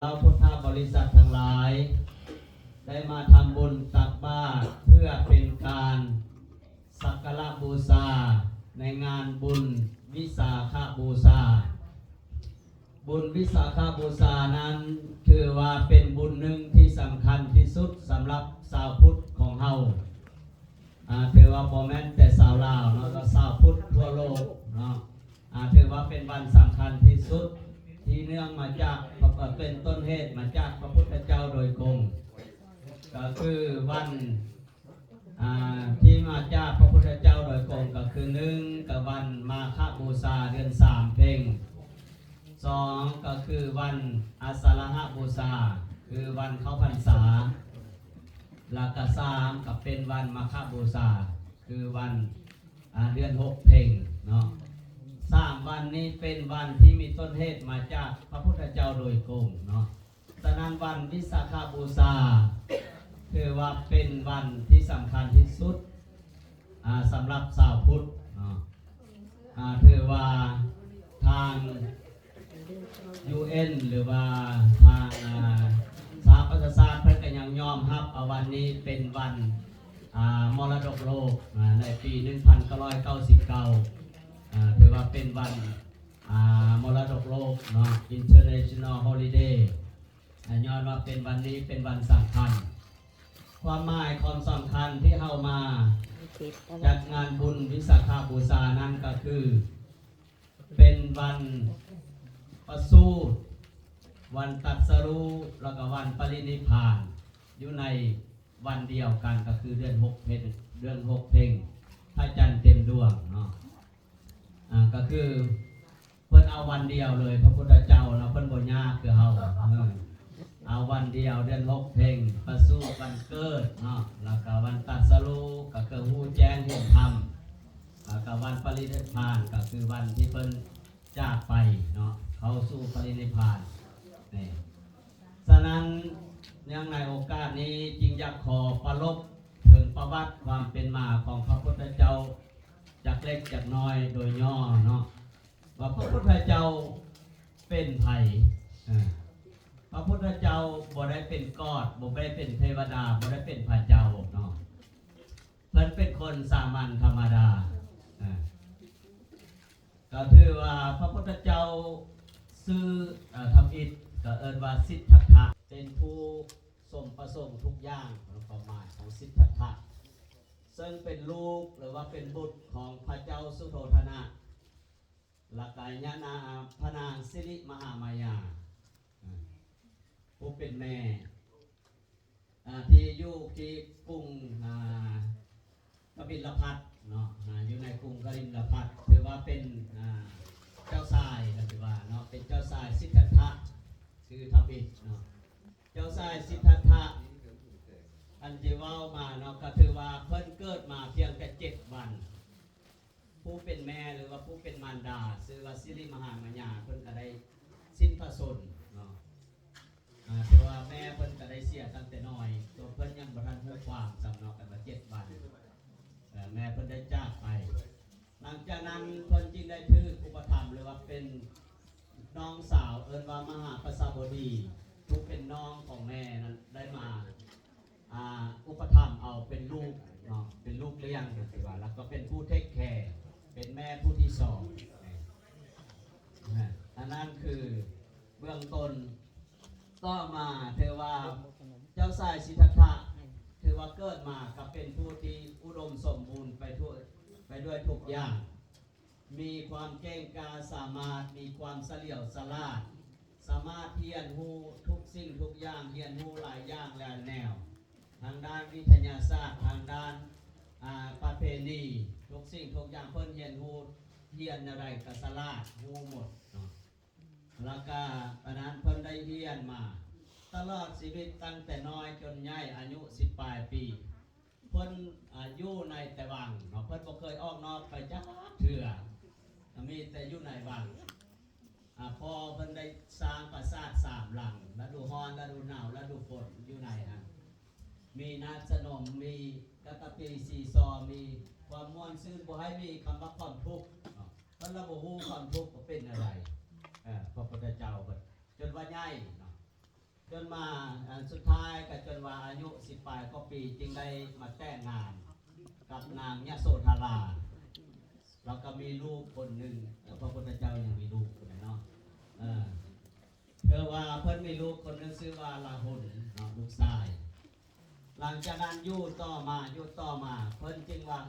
เราพุทธบริษัททั้งหลายได้มาทำบุญตักบาตรเพื่อเป็นการสักการะบูชาในงานบุญวิสาขบูชาบุญวิสาขบูชานั้นถือว่าเป็นบุญหนึ่งที่สำคัญที่สุดสำหรับชาวพุทธของเฮาถือว่าบ่แม่นแต่ชาวลาวเนาะก็ชาวพุทธทั่วโลกเนาะถือว่าเป็นวันสำคัญที่สุดที่เนื่องมาจากเป็นต้นเหตุมาจากพระพุทธเจ้าโดยตรงก็คือวันที่มาจากพระพุทธเจ้าโดยตรงก็คือ1กับวันมาฆบูชาเดือน3เพ็ง2ก็คือวันอาสาฬหบูชาคือวันเข้าพรรษาแล้วก็3ก็เป็นวันมาฆบูชาคือวันเดือน6เพ็งเนาะ3วันนี้เป็นวันที่มีต้นเหตุมาจากพระพุทธเจ้าโดยตรงเนาะฉะนั้นวันวิสาขบูชาถือว่าเป็นวันที่สำคัญที่สุดสำหรับชาวพุทธเนาะถือว่าทาง UN หรือว่าทางสหประชาชาติเพิ่นก็ยังยอมรับเอาวันนี้เป็นวันมรดกโลกในปี1999ถือว่าเป็นวันมรดกโลกเนาะ International Holiday ย้อนว่าเป็นวันนี้เป็นวันสำคัญความหมายความสำคัญที่เข้ามาจัดงานบุญวิสาขบูชานั้นก็คือเป็นวันประสูติวันตรัสรู้แล้วก็วันปรินิพพานอยู่ในวันเดียวกันก็คือเดือน6เพ็งพระจันทร์เต็มดวงเนาะก็คือเพิ่นเอาวันเดียวเลยพระพุทธเจ้าเนาะเพิ่นบ่ยากคือเฮาเอาวันเดียวเดือน6เพ็งประสูติวันเกิดเนาะแล้วก็วันตรัสรู้ก็คือฮู้แจ้งเห็นธรรมแล้วก็วันปรินิพพานก็คือวันที่เพิ่นจากไปเนาะเข้าสู่ปรินิพพานนี่ฉะนั้นเนื่องในโอกาสนี้จึงอยากขอประลบถึงประวัติความเป็นมาของพระพุทธเจ้าจากเล็กจากน้อยโดยย่อเนาะว่าพระพุทธเจ้าเป็นไผพระพุทธเจ้าบ่ได้เป็นกอดบ่ได้เป็นเทวดาบ่ได้เป็นพระเจ้าเนาะเพิ่นเป็นคนสามัญธรรมดาก็ถือว่าพระพุทธเจ้าชื่อทำอิฐก็เอิ้นว่าสิทธัตถะเป็นผู้สมประสงค์ทุกอย่างความหมายของสิทธัตถะซึ่งเป็นลูกหรือว่าเป็นบุตรของพระเจ้าสุโธทนะลักายะนาพนางสิริมหามายาผู้เป็นแม่ที่อยู่ที่กรุงกบิลพัสดุเนาะอยู่ในกรุงกบิลพัสดุถือว่าเป็นเจ้าชายถือว่าเนาะเป็นเจ้าชายสิทธัตถะคือทบิดเนาะเจ้าชายสิทธัตถะอันที่ว่ามาเนาะก็ถือว่าเพิ่นเกิดมาเพียงแค่7 วันผู้เป็นแม่หรือว่าผู้เป็นมารดาชื่อว่าสิริมหามายาเพิ่นก็ได้สิ้นพระชนม์เนาะถือว่าแม่เพิ่นก็ได้เสียตั้งแต่น้อยตัวเพิ่นยังบ่ทันรู้ความสำเนาะกันว่า7 วันแม่เพิ่นได้จากไปหลังจากนั้นเพิ่นจึงได้ถืออุปถัมภ์หรือว่าเป็นน้องสาวเอิ้นว่ามหาประสาบดีผู้เป็นน้องของแม่นั้นได้มาอุปถัมภ์เอาเป็นลูกเนาะเป็นลูกเลี้ยงถือว่าแล้วก็เป็นผู้เทคแคร์เป็นแม่ผู้ที่2อันนั้นคือเบื้องต้นต่อมาเทว่าเจ้าชายสิทธัตถะถือว่าเกิดมาก็เป็นผู้ที่อุดมสมบูรณ์ไปด้วยทุกอย่างมีความเก่งกาจสามารถมีความเฉลียวฉลาดสามารถเรียนรู้ทุกสิ่งทุกอย่างเรียนรู้หลายอย่างหลายแนวทางด้านวิทยาศาสตร์ทางด้านประเพณีทุกสิ่งทุกอย่างเพิ่นเรียนรู้เรียนอะไรก็ฉลาดรู้หมดเนาะแล้วก็ตอนนั้นเพิ่นได้เรียนมาตลอดชีวิตตั้งแต่น้อยจนใหญ่อายุ10 ปลายปีเพิ่นอยู่ในแต่วังเนาะเพิ่นบ่เคยออกนอกไปจักเทื่อมีแต่อยู่ในวังพอเพิ่นได้สร้างปราสาท3 หลังฤดูร้อนฤดูหนาวฤดูฝนอยู่ในนั้นมีนาสนมมีกะตะปีซีซอมีความม่วนซื่นบ่ให้มีคำว่าความทุกข์เพิ่นละบ่ฮู้ความทุกข์ว่าเป็นอะไรพระพุทธเจ้าเพิ่นจนว่าใหญ่เนาะ จนมาสุดท้ายก็จนว่าอายุ10ปลายก็ปีจึงได้มาแต่งงานกับนางยะโสธราเราก็มีลูกคนหนึ่งพระพุทธเจ้ายังมีลูกคนไหนเนาะเธอว่าเพิ่นมีลูกคนหนึ่งชื่อว่าลาหุนเนาะลูกชายหลังจากนั้นอยู่ต่อมาเพิ่นจึงว่า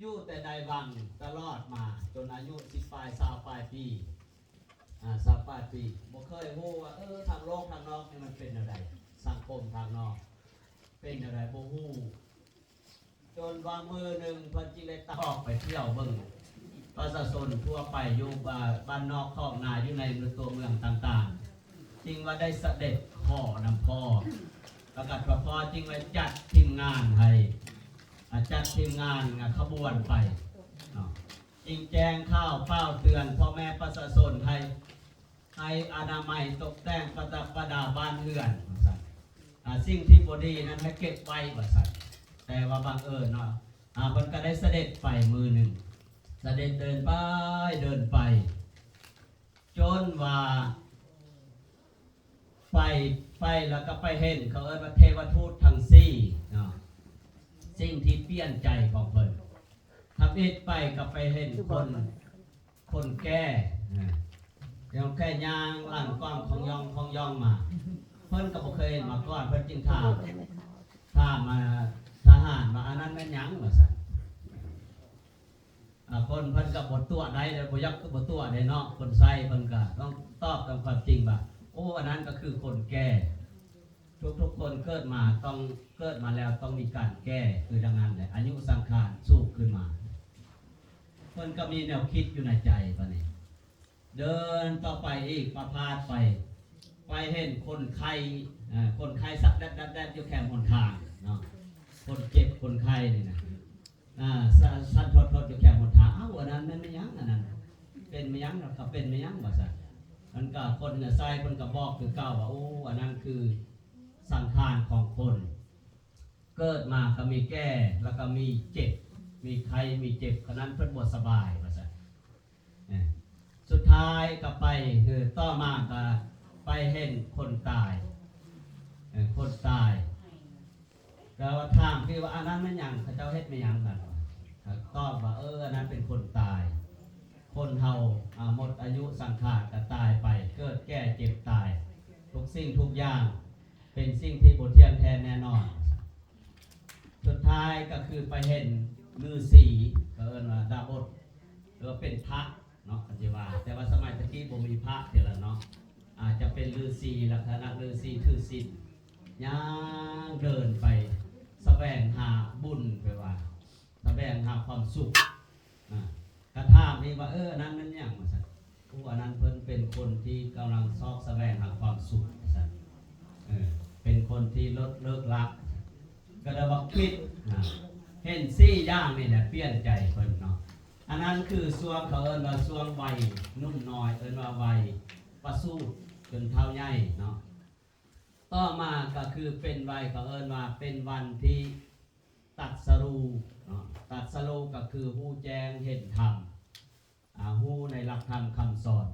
อยู่แต่ใดวังตลอดมาจนอายุ10ปลาย20ปลายปี20ปลายปีบ่เคยรู้ว่าทางโลกทางนอกนี่มันเป็นอะไรสังคมทางนอกเป็นอะไรบ่ฮู้จนว่ามือหนึ่งเพิ่นจึงได้ออกไปเที่ยวเบิ่งประชาชนทั่วไปอยู่บ้านนอกคอกนาอยู่ในตัวเมืองต่างๆจึงว่าได้เสด็จพ่อนำพ่อประกาศว่าพ่อจึงได้จัดทีมงานให้จัดทีมงานขบวนไปจึงแจ้งข้าวเป้าเตือนพ่อแม่ประชาชนให้อนามัยตกแต่งประดับประดาบ้านเรือนสิ่งที่บ่ดีนั้นให้เก็บไว้ว่าซั่นแต่ว่าบังเอิญเนาะเพิ่นก็ได้เสด็จไปมือหนึ่งเสด็จเดินไปจนว่าไปแล้วก็ไปเห็นเขาเอิ้นว่าเทวทูตทั้งสี่เนาะสิ่งที่เปลี่ยนใจของเพิ่นทำอิฐไปก็ไปเห็นคนแก่ยังแก่ยางหลังกล้องของย่องมาเพิ่นก็บ่เคยเห็นมาก่อนเพิ่นจึงถามมาทหารว่าอันนั้นแม่นหยังว่าซั่นคนเพิ่นก็บ่ตัวได้แล้วบ่ยักบ่ตัวได้เนาะคนใส่เพิ่นก็ต้องตอบตามความจริงว่าโอ้อันนั้นก็คือคนแก่ทุกคนเกิดมาต้องเกิดมาแล้วต้องมีการแก้คือดังนั้นแหละอายุสังขารสู้ขึ้นมาเพิ่นก็มีแนวคิดอยู่ในใจบัดนี้เดินต่อไปอีกประพาสไปเห็นคนไข้สักแดดอยู่แคมป์หนทางเนาะคนเจ็บคนไข้นี่นะสั่นทดอยู่แคมป์หนทางอันนั้นมันไม่ยั้งอันนั้นเป็นไม่ยั้งกับเป็นไม่ยั้งว่าซั่นมันก็คนใส่คนก็บอกคือเก่าว่าโอ้อันนั้นคือสังขารของคนเกิดมาก็มีแก่แล้วก็มีเจ็บมีไข้มีเจ็บฉะนั้นเพิ่นบ่สบายว่าซั่นสุดท้ายก็ไปคือต่อมาก็ไปเห็นคนตายแล้วถามคือว่าอันนั้นมันหยังเขาเจ้าเฮ็ดไม่หยังกันตอบว่าอันนั้นเป็นคนตายคนเฮาหมดอายุสังขารก็ตายไปเกิดแก่เจ็บตายทุกสิ่งทุกอย่างเป็นสิ่งที่บ่เที่ยงแท้แน่นอนสุดท้ายก็คือไปเห็นฤาษีก็เอิ้นว่าดาบทหรือว่าเป็นพระเนาะปัจจุบันแต่ว่าสมัยตะกี้บ่มีพระเดี๋ยวละเนาะอาจจะเป็นฤาษีลักษณะฤาษีถือศีลย่างเดินไปแสวงหาบุญไปว่าแสวงหาความสุขกระถามนี่ว่านั้นมันหยังว่าซั่นผู้อันนั้นเพิ่นเป็นคนที่กำลังซอกแสวงหาความสุขว่าซั่นเป็นคนที่เลิกละก็ได้ว่าคิดเห็น4อย่างนี่แหละเปลี่ยนใจเพิ่นเนาะอันนั้นคือช่วงเขาเอิ้นว่าช่วงวัยนุ่มน้อยเอิ้นว่าวัยประสูติจนเท่าใหญ่เนาะต่อมาก็คือเป็นวัยเขาเอิ้นว่าเป็นวันที่ตรัสรู้เนาะตรัสรู้ก็คือฮู้แจ้งเห็นธรรมฮู้ในหลักธรรมคำสอน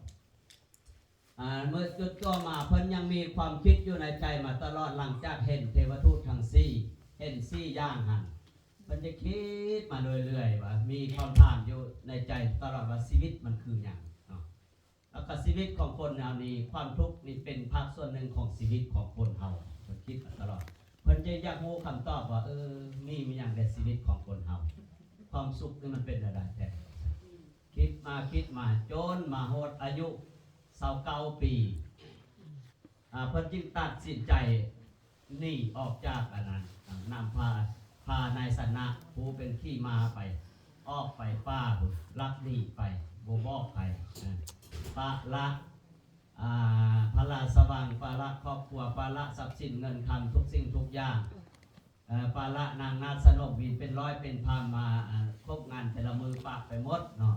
เมื่อจุดต่อมาเพิ่นยังมีความคิดอยู่ในใจมาตลอดหลังจากเห็นเทวทูตทั้ง4เห็น4อย่างหันเพิ่นจะคิดมาเรื่อยๆว่ามีความถามอยู่ในใจตลอดว่าชีวิตมันคือหยังเนาะแล้วก็ชีวิตของคนแนวนี้ความทุกข์นี่เป็นภาคส่วนหนึ่งของชีวิตของคนเฮาเพิ่นคิดมาตลอดเพิ่นจะอยากรู้คำตอบว่านี่มีหยังในชีวิตของคนเฮาความสุขนี่มันเป็นอะไรแท้คิดมาจนมาโหดอายุ29ปีเพิ่นจึงตัดสินใจหนีออกจากอันนั้นนำพานายสนะผู้เป็นขี้มาไปออกไปป้าลักหนีไปบ่บอกใครปะละพละสว่างปะละครอบครัวปะละทรัพย์สินเงินคำทุกสิ่งทุกอย่างปะละนางนาสนมวินเป็นร้อยเป็นพันมาครบงานแต่ละมือปากไปหมดเนาะ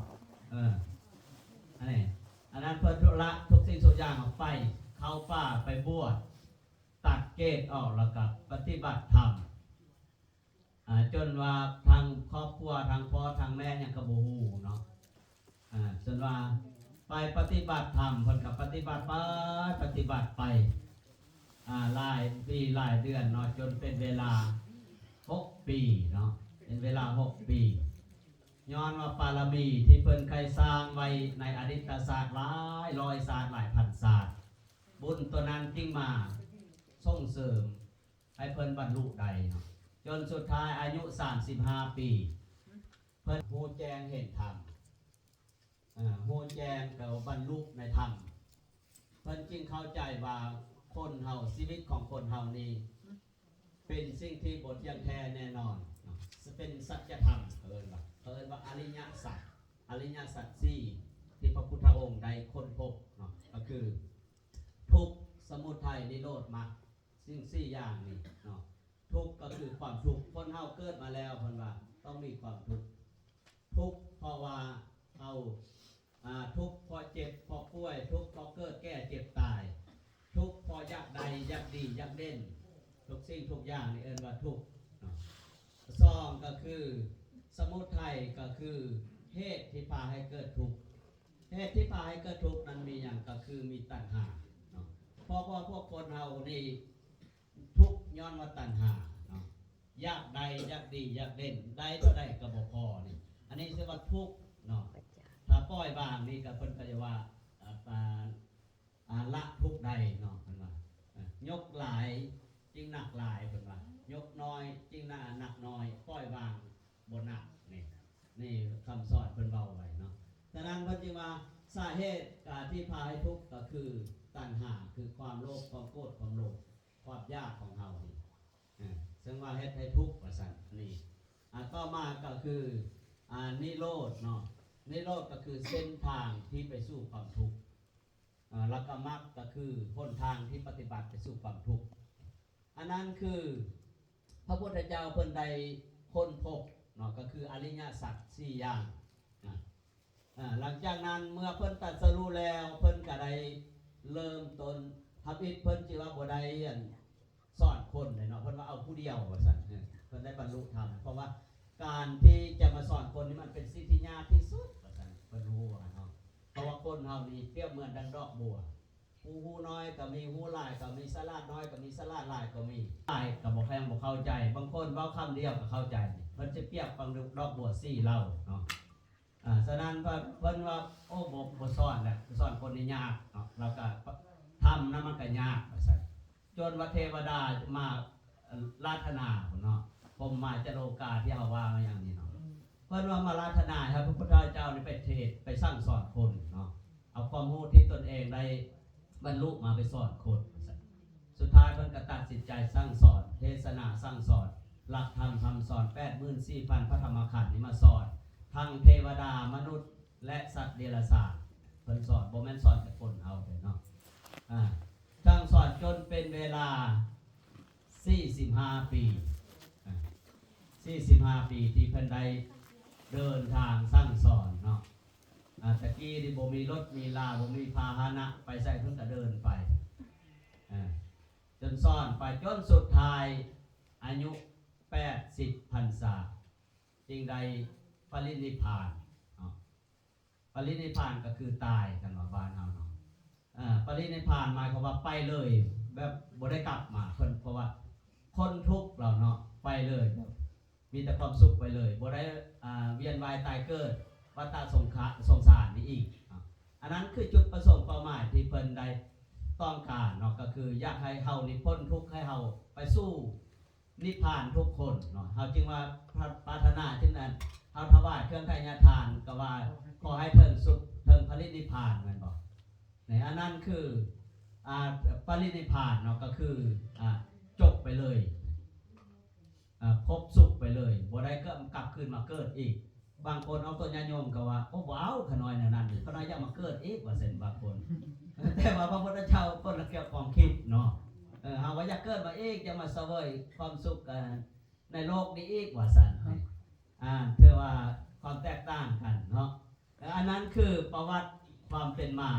อันนั้นเพิ่นทุละทุกสิ่งทุกอย่างออกไปเข้าป่าไปบวชตัดเกศออกแล้วกับปฏิบัติธรรมจนว่าทางครอบครัวทางพ่อทางแม่เนี่ยก็บ่ฮู้เนาะจนว่าไปปฏิบัติธรรมเพิ่นก็ปฏิบัติไป หลายปีหลายเดือนเนาะจนเป็นเวลา6 ปีเนาะเป็นเวลา6 ปีย้อนว่าปารมีที่เพิ่นเคยสร้างไว้ในอดีตศาสตร์หลายร้อยศาสตร์หลายพันศาสตร์บุญตัวนั้นจึงมาส่งเสริมให้เพิ่นบรรลุได้เนาะจนสุดท้ายอายุ35 ปีเพิ่นฮู้แจ้งเห็นธรรมฮู้แจ้งกับบรรลุในธรรมเพิ่นจึงเข้าใจว่าคนเฮาชีวิตของคนเฮานี้เป็นสิ่งที่บทยังแท้แน่นอนเป็นสัจธรรมเอิ้นว่าอริยสัจสี่ที่พระพุทธองค์ได้ค้นพบเนาะก็คือทุกข์สมุทัยนิโรธมรรคสิ่ง4อย่างนี้เนาะทุกข์ก็คือความทุกข์คนเฮาเกิดมาแล้วเพิ่นว่าต้องมีความทุกข์เพราะว่าเฮาทุกข์เพราะเจ็บเพราะป่วยทุกข์เพราะเกิดแก่เจ็บตายทุกข์เพราะอยากใดอยากดีอยากเด่นทุกสิ่งทุกอย่างนี่เอิ้นว่าทุกข์สองก็คือสมุทัยก็คือเหตุที่พาให้เกิดทุกข์เหตุที่พาให้เกิดทุกข์นั้นมีอย่างก็คือมีตัณหาเนาะเพราะพวกคนเฮานี่ทุกข์ย้อนว่าตัณหาเนาะอยากใดอยากดีอยากเด่นได้ก็ได้ก็บ่พอนี่อันนี้เรียกว่าทุกข์เนาะถ้าปล่อยวางนี่ก็เพิ่นก็จะว่าละทุกข์ใดเนาะเพิ่นว่ายกหลายจึงหนักหลายเพิ่นว่ายกน้อยจึงหนักน้อยปล่อยวางบ่หนักนี่คำสอนเพิ่นเว้าไว้เนาะฉะนั้นเพิ่นจึงว่าสาเหตุที่พาให้ทุกข์ก็คือตัณหาคือความโลภความโกรธความหลงความอยากของเฮานี่ซึ่งว่าเฮ็ดให้ทุกข์ว่าซั่นนี่ต่อมาก็คือนิโรธเนาะนิโรธก็คือเส้นทางที่ไปสู่ความทุกข์แล้วก็มรรคก็คือหนทางที่ปฏิบัติไปสู่ความทุกข์อันนั้นคือพระพุทธเจ้าเพิ่นได้ค้นพบเนาะก็คืออริยสัจ4อย่างหลังจากนั้นเมื่อเพิ่นตรัสรู้แล้วเพิ่นก็ได้เริ่มต้นทับอิฐเพิ่นจิว่าบ่ได้สอนคนเลยเนาะเพิ่นว่าเอาผู้เดียวว่าซั่นเพิ่นได้บรรลุธรรมเพราะว่าการที่จะมาสอนคนนี่มันเป็นสิ่งที่ยากที่สุดว่าซั่นเพิ่นรู้ว่าเนาะเพราะว่าคนเฮานี่เปรียบเหมือนดังดอกบัวหูน้อยก็มีหูหลายก็มีสลาดน้อยก็มีสลาดหลายก็มีหลายก็บ่แพงบ่เข้าใจบางคนเว้าคำเดียวก็เข้าใจมันจะเปรียบฟังดอกบัว4เหล่าเนาะฉะนั้นเพิ่นว่าโอ้บ่สอนแหละสอนคนนี่ยากเนาะแล้วก็ทำนั้นมันก็ยากว่าซั่นจนว่าเทวดามาราธนาพุ่นเนาะผมมาจะโลกาที่เฮาว่ามาอย่างนี้เนาะเพิ่นว่ามาราธนาให้พระพุทธเจ้านี่ไปเทศไปสั่งสอนคนเนาะเอาความรู้ที่ตนเองได้บรรลุมาไปสอนคนสุดท้ายเพิ่นก็ตัดสินใจสั่งสอนเทศนาสั่งสอนหลักธรรมคำสอน 84,000 พระธรรมขันธ์นี้มาสอนทั้งเทวดามนุษย์และสัตว์เดรัจฉานเพิ่นสอนบ่แม่นสอนแต่คนเอาเนาะสั่งสอนจนเป็นเวลา45 ปี45 ปีที่เพิ่นได้เดินทางสั่งสอนเนาะตะกี้ที่บ่มีรถมีลาบ่มีพาหนะไปใส่เพิ่นก็เดินไปจนสอนไปจนสุดท้ายอายุ80 พรรษาจึงได้ปรินิพพานปรินิพพานก็คือตายกันว่าบ้านเฮาเนาะปรินิพพานหมายความว่าไปเลยแบบบ่ได้กลับมาเพิ่นเพราะว่าคนทุกข์เราเนาะไปเลยมีแต่ความสุขไปเลยบ่ได้เวียนว่ายตายเกิดวัฏสงสารนี่อีกอันนั้นคือจุดประสงค์เป้าหมายที่เพิ่นได้ต้องการเนาะก็คืออยากให้เฮานี่พ้นทุกข์ให้เฮาไปสู่นิพพานทุกคนเนาะเฮาจึงว่าปรารถนาจึงนั้นเฮาถวายเครื่องไถ่ญาทานก็ว่าขอให้เพิ่นสุขเพิ่นปรินิพพานแม่นบ่ในอันนั้นคือปรินิพพานเนาะก็คือจบไปเลยพบสุขไปเลยบ่ได้ก็กลับคืนมาเกิดอีกบางคนเอาตัวญาโยมก็ว่าโอ้บ่เอาขน้อยแนวนั้นขน้อยอยากมาเกิดอีกว่าซั่นบางคนแต่ว่าพระพุทธเจ้าคนละเกี่ยวความคิดเนาะเฮาว่าอยากเกิดมาอีกจะมาเสวยความสุขในโลกนี้อีกว่าซั่นถือว่าความแตกต่างกันเนาะอันนั้นคือประวัติความเป็นมา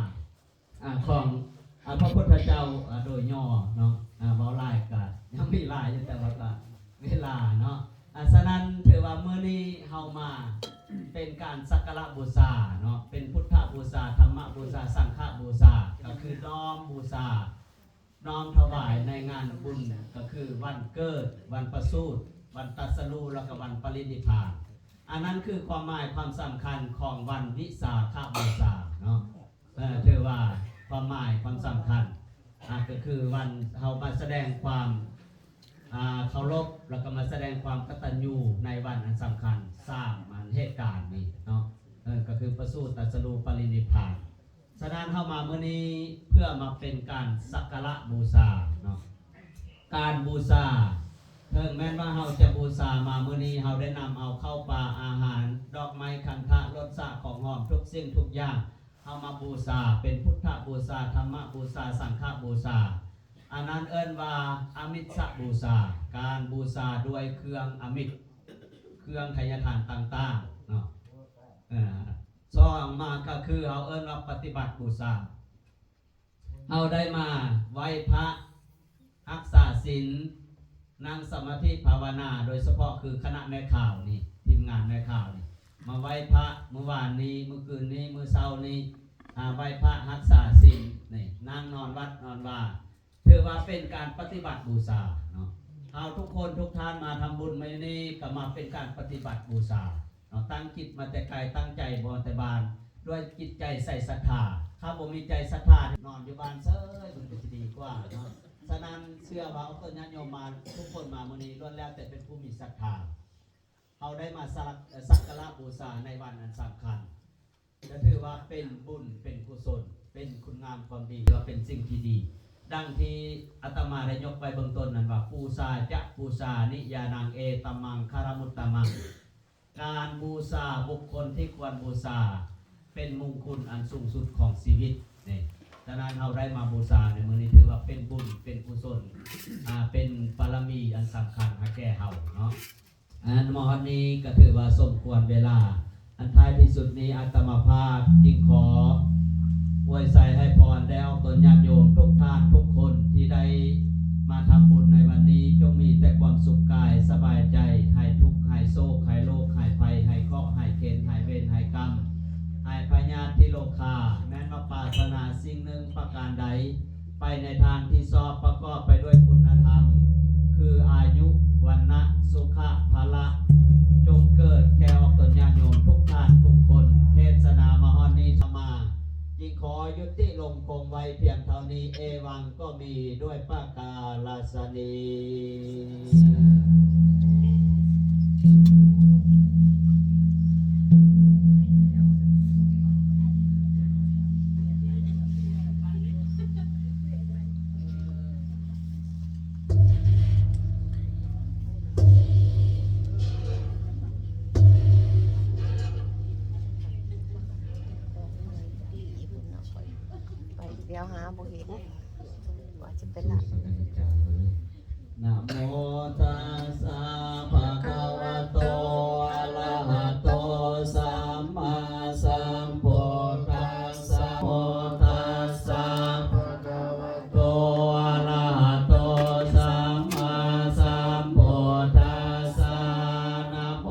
ของพระพุทธเจ้าโดยย่อเนาะเว้าหลายก็ยังมีหลายอยู่แต่ว่าก็เวลาเนาะฉะนั้นถือว่ามื้อนี้เฮามาเป็นการสักการะบูชาเนาะเป็นพุทธบูชาธรรมบูชาสังฆบูชาก็คือน้อมบูชา น้อมถวายในงานบุญก็คือวันเกิดวันประสูติวันตรัสรู้แล้วก็วันปรินิพพานอันนั้นคือความหมายความสำคัญของวันวิสาขบูชาเนาะถือว่าความหมายความสำคัญก็คือวันเรามาแสดงความเคารพแล้วก็มาแสดงความกตัญญูในวันอันสำคัญสร้างมันเหตุการณ์นี้เนาะก็คือประสูติตรัสรู้ปรินิพพานฉะนั้นเข้ามาเมื่อนี้เพื่อมาเป็นการสักการะบูชาเนาะการบูชาถึงแม้ว่าเราจะบูชามาเมื่อนี้เราได้นำเอาเข้าปลาอาหารดอกไม้คันธะรสชาติของหอมทุกสิ่งทุกอย่างเอามาบูชาเป็นพุทธบูชาธรรมบูชาสังฆบูชาอันนั้นเอิ้นว่าอมิสบูชาการบูชาด้วยเครื่องอมิตเครื่องไทยทานต่างๆเนาะสองมาก็คือเอาเอิ้นว่าปฏิบัติบูชาเอาได้มาไหว้พระรักษาศีลนั่งสมาธิภาวนาโดยเฉพาะคือคณะแม่ข่าวนี่ทีมงานแม่ข่าวนี่มาไหว้พระเมื่อวานนี้เมื่อคืนนี้เมื่อเช้านี้ไหว้พระรักษาศีลนี่นั่งนอนวัดนอนว่าถือว่าเป็นการปฏิบัติบูชาเนาะเอาทุกคนทุกท่านมาทำบุญมานี้ก็มาเป็นการปฏิบัติบูชาเนาะตั้งจิตมาแต่ไกลตั้งใจบนแต่บานด้วยจิตใจใส่ศรัทธาถ้าบ่มีใจศรัทธานอนอยู่บ้านเซ้ยมันจะดีกว่าเนาะฉะนั้นเชื่อว่าเอาตัวญาติโยมมาทุกคนมามื้อนี้ล้วนแล้วแต่เป็นผู้มีศรัทธาเอาได้มาสักการะบูชาในวันอันสำคัญจะถือว่าเป็นบุญเป็นกุศลเป็นคุณงามความดีว่าเป็นสิ่งที่ดีดังที่อาตมาได้ยกไปเบื้องต้นนั้นว่าปูชาจะปูชานิยานังเอตมังคารมุตตมังการบูชาบุคคลที่ควรบูชาเป็นมงคลอันสูงสุดของชีวิตนี่ฉะนั้นเราได้มาบูชาในมื้อนี้ถือว่าเป็นบุญเป็นกุศลเป็นบารมีอันสำคัญให้แก่เฮาเนาะอันมอนี้ก็ถือว่าสมควรเวลาอันท้ายที่สุดนี้อาตมาภาพจึงขออวยใส่ให้พรแล้วตนญาติโยมทุกท่านทุกคนที่ได้มาทำบุญในวันนี้จงมีแต่ความสุขกายสบายใจหายทุกข์หายโศกหายโรคหายภัยหายเคราะห์หายเกณฑ์หายเวรหายกรรมหายพยาธิโลคาแม้นมาปรารถนาสิ่งหนึ่งประการใดไปในทางที่ชอบประกอบไปด้วยคุณธรรมคืออายุวันนะสุขะภละจงเกิดแก่ออกตนญาติโยมทุกท่านทุกคนเทศนามหานีธรรมาจึงขอยุติลงคงไว้เพียงเท่านี้เอวังก็มีด้วยประกาศนีเดี๋ยวหาบ่เห็นว่าจะเป็นหลัก นะโมตัสสะภะคะวะโตอะระหะโตสัมมาสัมพุทธัสสะโมตัสสะภะคะวะโตอะระหะโตสัมมาสัมพุทธัสสะนะโม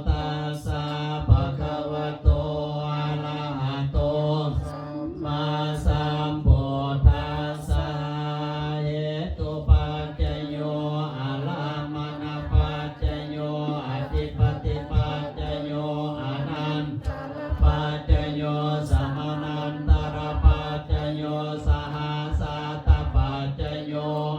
ตัสสะภะคะวะโตอะระหะโตสัมมาสัมพุทธัสสะเหตุปัจจโยอะระมณปัจจโยอธิปติปัจจโยอนันตรปัจจโยสมานันตรปัจจโยสหัสสตปัจจโย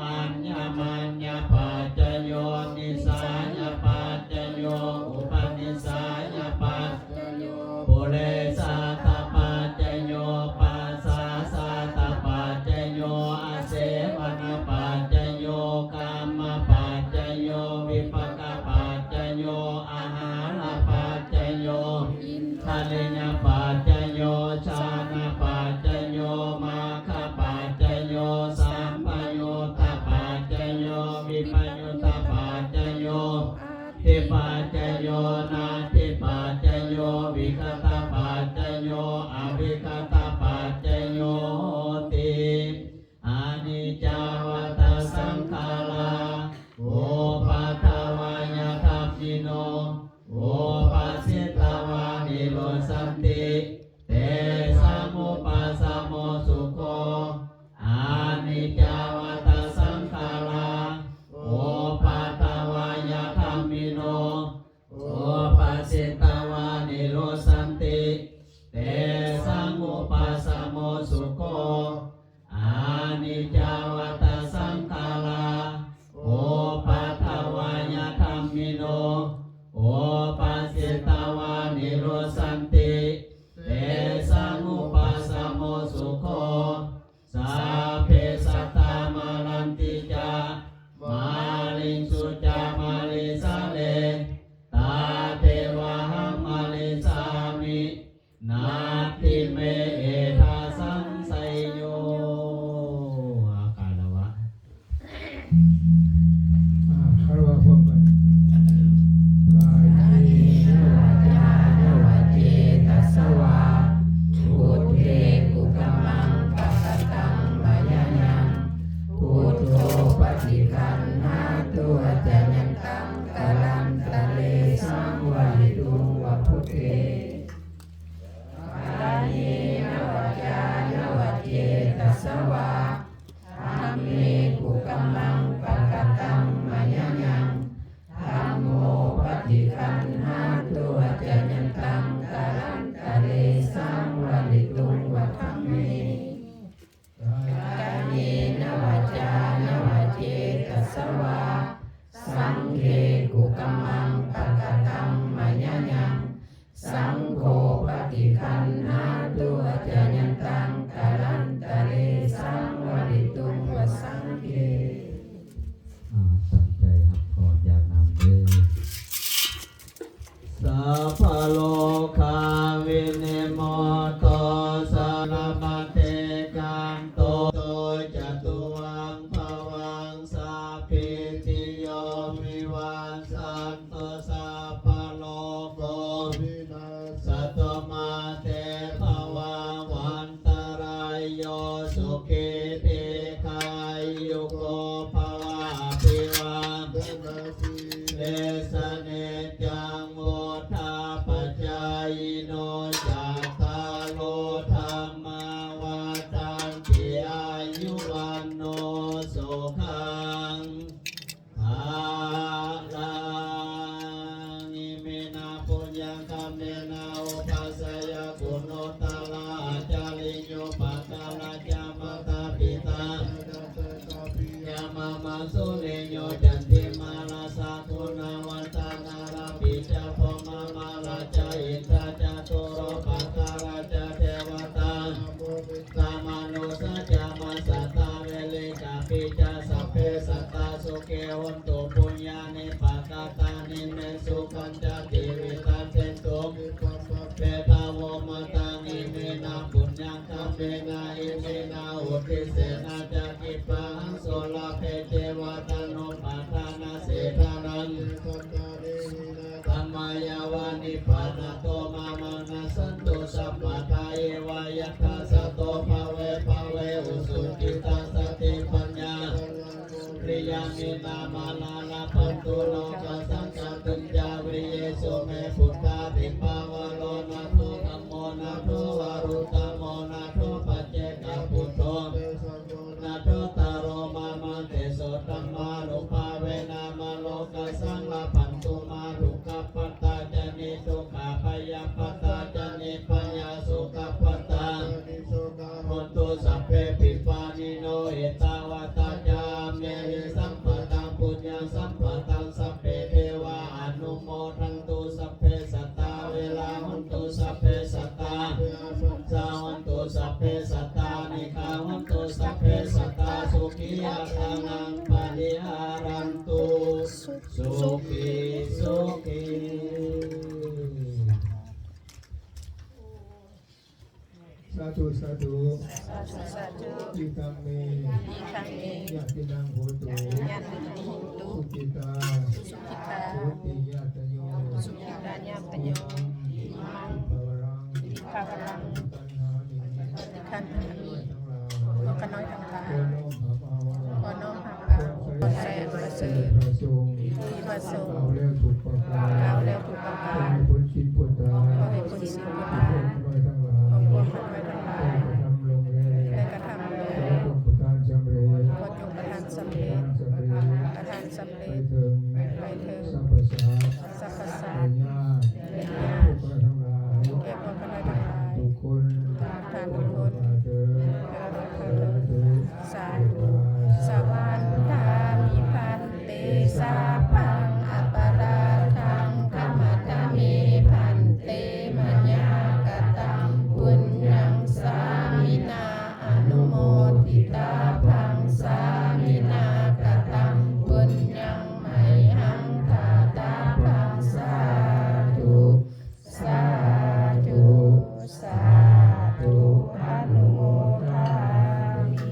อัญญมัญญปัจจโยนิสายปัจจโยอุปนิสายปัจจโยปุเรสาตปัจจโยปัสสะสาตปัจจโยอาเสวนปัจจโยกามปัจจโยวิปกปัจจโยอาหารปัจจโยทะเลญปัจจโยชานะปัจจโยมาคปัจจโยสัมปโยตปัจจโย ขังภาลังอิเมนะปุญญังคัมเมนะอุปัสสยกุโนตลาจาริโยปัตตาลาจามตาปิตายามามาสุเรโยจันติมาลาสากุณาวัตานาราปิจาพมามาลาจาอินทราจาตุโรปัตตาราจาเทวตาสามานุสัจจามาสัตตาเวเลกาปิจาสัพเพสัตตาสุเกหันตุปุญญานิปะกาตานิเนสุขันจติวิตันเตตุเปตาวมตังอิเมนะปุญญังคัมเมนะอิเมนะอุทิเสนะจักิปังโสลาเพเทวตานุปัฏฐานาเสทานังธัมมายาวานิปานาโตมามานาสันตุสัพพะทาเอวายะทัสสะโตภะเวอุสุจิตาสติปัญญาปริยามินามาลาลาปันตุโลกสังฆตุญญาวิเยสุเมพุทธาติปาวโลนะโทธัมโมนะโทวารุตโมนะโทปัจเจกพุทโธนะโทตารโรมามันเตโสตัมมานุภาเวนะมาโลกสังลาปันตุมารุขปัตตาจเนตุขาพยาปัตตาจเนปยาสุขปัตตาโหตุสัพเพปิปานิโนเอตาวาตาจามเมหิสัมปะตังปุญญาสัมปะตังสัพเพเทวาอนุโมทันตุสัพเพสัตตาเวลาหันตุสัพเพสัตตาสาหันตุสัพเพสัตตานิคาหันตุสัพเพสัตตาสุขีอัตานังปะริหารันตุสุขีสุขี สาธุสาธุ สาธุ อิตังเม อีคังเม ยะตินังโหตุ ญาติโหตุ สุขิตา สุขิตา โหติยะตโย สุขิตาญาตโย อิมังภวรัง ภาวรัง ตัณหามิ ขันธามิ ทั้งหลาย โลกน้อยทั้งหลาย โอโนภะภาวะ ขอน้อมหักเอาขอแสนประเสริฐ พระทรงฆ์ ที่ประสงค์ เอาแล้วถูกประกาศ กล่าวแล้วถูกประ ข กา อ ศ ให้พ้นชินพ้นตา ขอให้พ้นสิ้นพ้น ทุ ทาก คนทั้งหลาย ของพวกมันไว้ทั้งหลาย ได้กระทำลงแล้ว ได้กระทำแล้ ขอ ว จงประทานสำเร็จ ขอจงประทานสำเร็จ ประทานสำเร็ ไป จ ถึง ไปเถิด สรรพสัตว์ สรรพสั ใน ตว์ ญาติ ในญา พว ติ กเราทั้งหลาย แก่พวกมันไว้ทั้งหลาย ทุกคน ทานทุกคน มาเถิดสาธุ สาวันทามิพันเตสาพังอปาราทังธรรมตามิพันเตมัญญากตังปุญญังสามินาอนุโมทิตาพังสามินากตังปุญญังไมหังทาตาพังสาธุสาธุสาธุอนุโมทามิ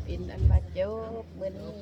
เป็นอันบาจบมื้อนี้